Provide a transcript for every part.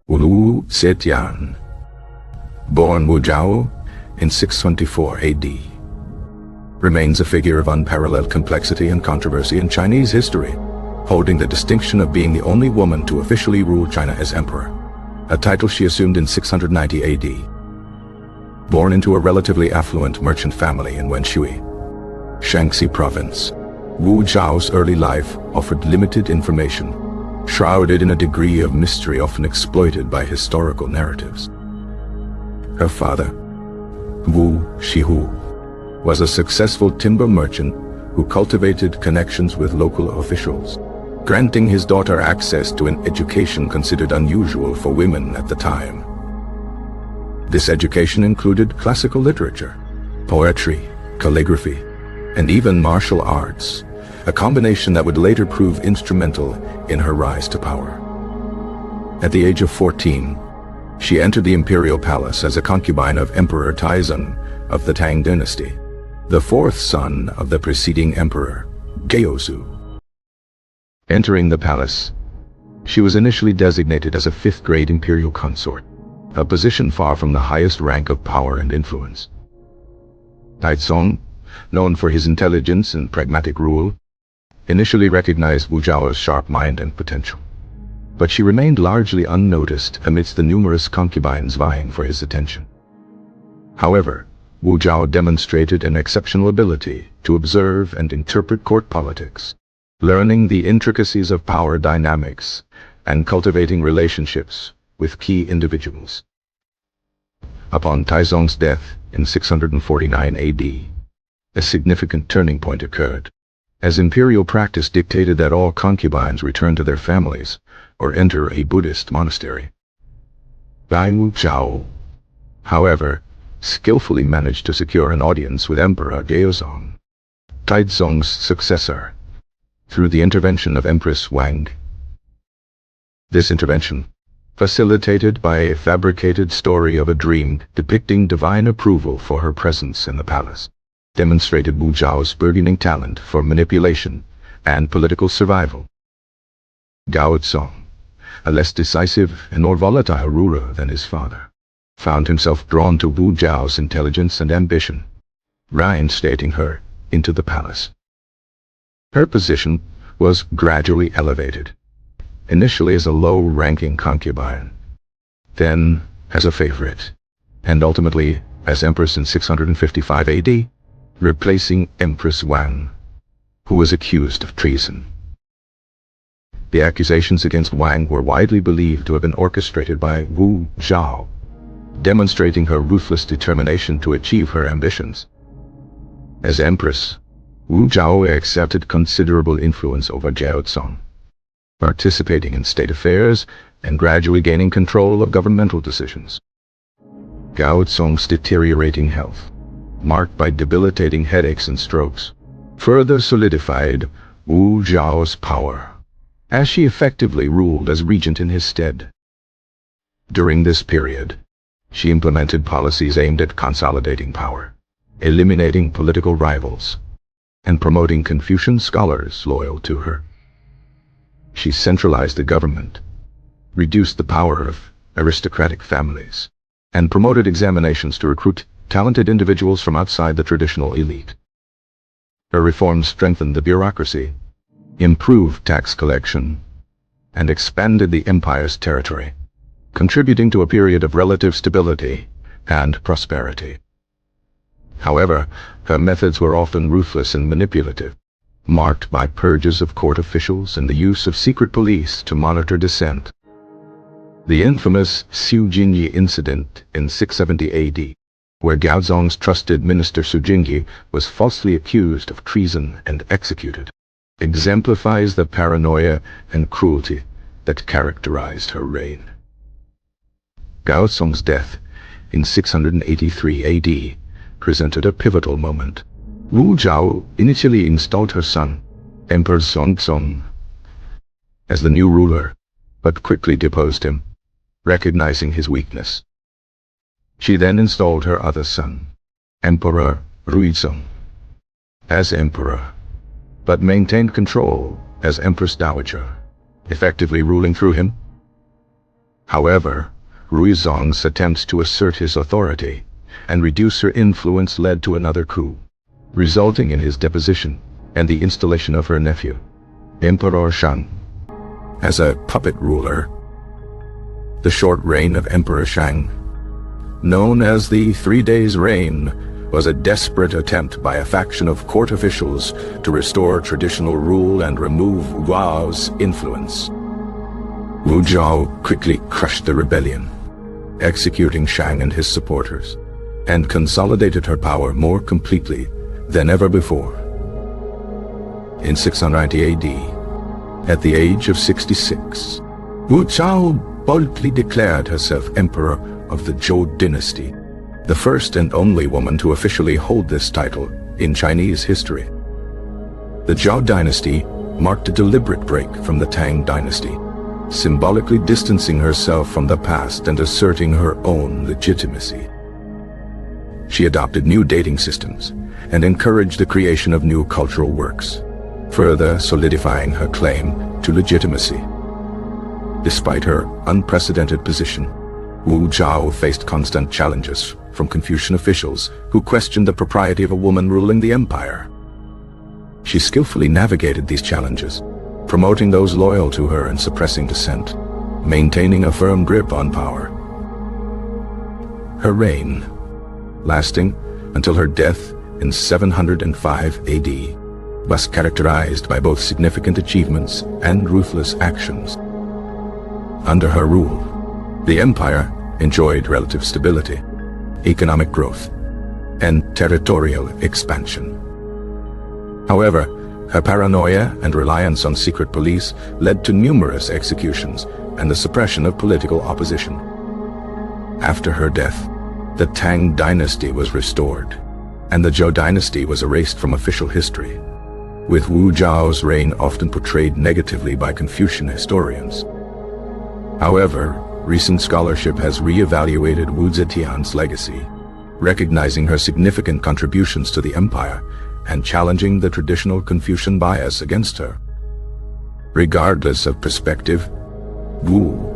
Wu Zetian, born Wu Zhao in 624 AD, remains a figure of unparalleled complexity and controversy in Chinese history, holding the distinction of being the only woman to officially rule China as emperor, a title she assumed in 690 AD. Born into a relatively affluent merchant family in Wenshui, Shaanxi province, Wu Zhao's early life offered limited information, shrouded in a degree of mystery often exploited by historical narratives. Her father, Wu Shihu, was a successful timber merchant who cultivated connections with local officials, granting his daughter access to an education considered unusual for women at the time. This education included classical literature, poetry, calligraphy, and even martial arts, a combination that would later prove instrumental in her rise to power. At the age of 14, she entered the imperial palace as a concubine of Emperor Taizong of the Tang dynasty, the fourth son of the preceding emperor, Gaozu. Entering the palace, she was initially designated as a fifth-grade imperial consort, a position far from the highest rank of power and influence. Taizong, known for his intelligence and pragmatic rule, initially recognized Wu Zhao's sharp mind and potential, but she remained largely unnoticed amidst the numerous concubines vying for his attention. However, Wu Zhao demonstrated an exceptional ability to observe and interpret court politics, learning the intricacies of power dynamics and cultivating relationships with key individuals. Upon Taizong's death in 649 AD, a significant turning point occurred, as imperial practice dictated that all concubines return to their families or enter a Buddhist monastery. Wu Zhao, however, skillfully managed to secure an audience with Emperor Gaozong, Taizong's successor, through the intervention of Empress Wang. This intervention, facilitated by a fabricated story of a dream depicting divine approval for her presence in the palace, demonstrated Wu Zhao's burgeoning talent for manipulation and political survival. Gaozong, a less decisive and more volatile ruler than his father, found himself drawn to Wu Zhao's intelligence and ambition, reinstating her into the palace. Her position was gradually elevated, initially as a low-ranking concubine, then as a favorite, and ultimately as empress in 655 AD, replacing Empress Wang, who was accused of treason. The accusations against Wang were widely believed to have been orchestrated by Wu Zhao, demonstrating her ruthless determination to achieve her ambitions. As empress, Wu Zhao exerted considerable influence over Gaozong, participating in state affairs and gradually gaining control of governmental decisions. Gaozong's deteriorating health, marked by debilitating headaches and strokes, further solidified Wu Zhao's power, as she effectively ruled as regent in his stead. During this period, she implemented policies aimed at consolidating power, eliminating political rivals, and promoting Confucian scholars loyal to her. She centralized the government, reduced the power of aristocratic families, and promoted examinations to recruit talented individuals from outside the traditional elite. Her reforms strengthened the bureaucracy, improved tax collection, and expanded the empire's territory, contributing to a period of relative stability and prosperity. However, her methods were often ruthless and manipulative, marked by purges of court officials and the use of secret police to monitor dissent. The infamous Xu Jingyi incident in 670 AD, where Gaozong's trusted minister Xu Jingyi was falsely accused of treason and executed, exemplifies the paranoia and cruelty that characterized her reign. Gaozong's death in 683 AD presented a pivotal moment. Wu Zhao initially installed her son, Emperor Songzong, as the new ruler, but quickly deposed him, recognizing his weakness. She then installed her other son, Emperor Ruizong, as emperor, but maintained control as Empress Dowager, effectively ruling through him. However, Ruizong's attempts to assert his authority and reduce her influence led to another coup, resulting in his deposition and the installation of her nephew, Emperor Shang, as a puppet ruler. The short reign of Emperor Shang, known as the 3 Days' Reign, was a desperate attempt by a faction of court officials to restore traditional rule and remove Wu Zhao's influence. Wu Zhao quickly crushed the rebellion, executing Shang and his supporters, and consolidated her power more completely than ever before. In 690 AD, at the age of 66, Wu Zhao boldly declared herself emperor of the Zhou dynasty, the first and only woman to officially hold this title in Chinese history. The Zhou dynasty marked a deliberate break from the Tang dynasty, symbolically distancing herself from the past and asserting her own legitimacy. She adopted new dating systems and encouraged the creation of new cultural works, further solidifying her claim to legitimacy. Despite her unprecedented position, Wu Zhao faced constant challenges from Confucian officials who questioned the propriety of a woman ruling the empire. She skillfully navigated these challenges, promoting those loyal to her and suppressing dissent, maintaining a firm grip on power. Her reign, lasting until her death in 705 AD, was characterized by both significant achievements and ruthless actions. Under her rule, the empire enjoyed relative stability, economic growth, and territorial expansion. However, her paranoia and reliance on secret police led to numerous executions and the suppression of political opposition. After her death, the Tang dynasty was restored, and the Zhou dynasty was erased from official history, with Wu Zhao's reign often portrayed negatively by Confucian historians. However, recent scholarship has re-evaluated Wu Zetian's legacy, recognizing her significant contributions to the empire and challenging the traditional Confucian bias against her. Regardless of perspective, Wu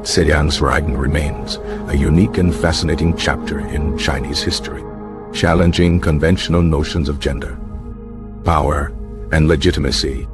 Zetian's reign remains a unique and fascinating chapter in Chinese history, challenging conventional notions of gender, power, and legitimacy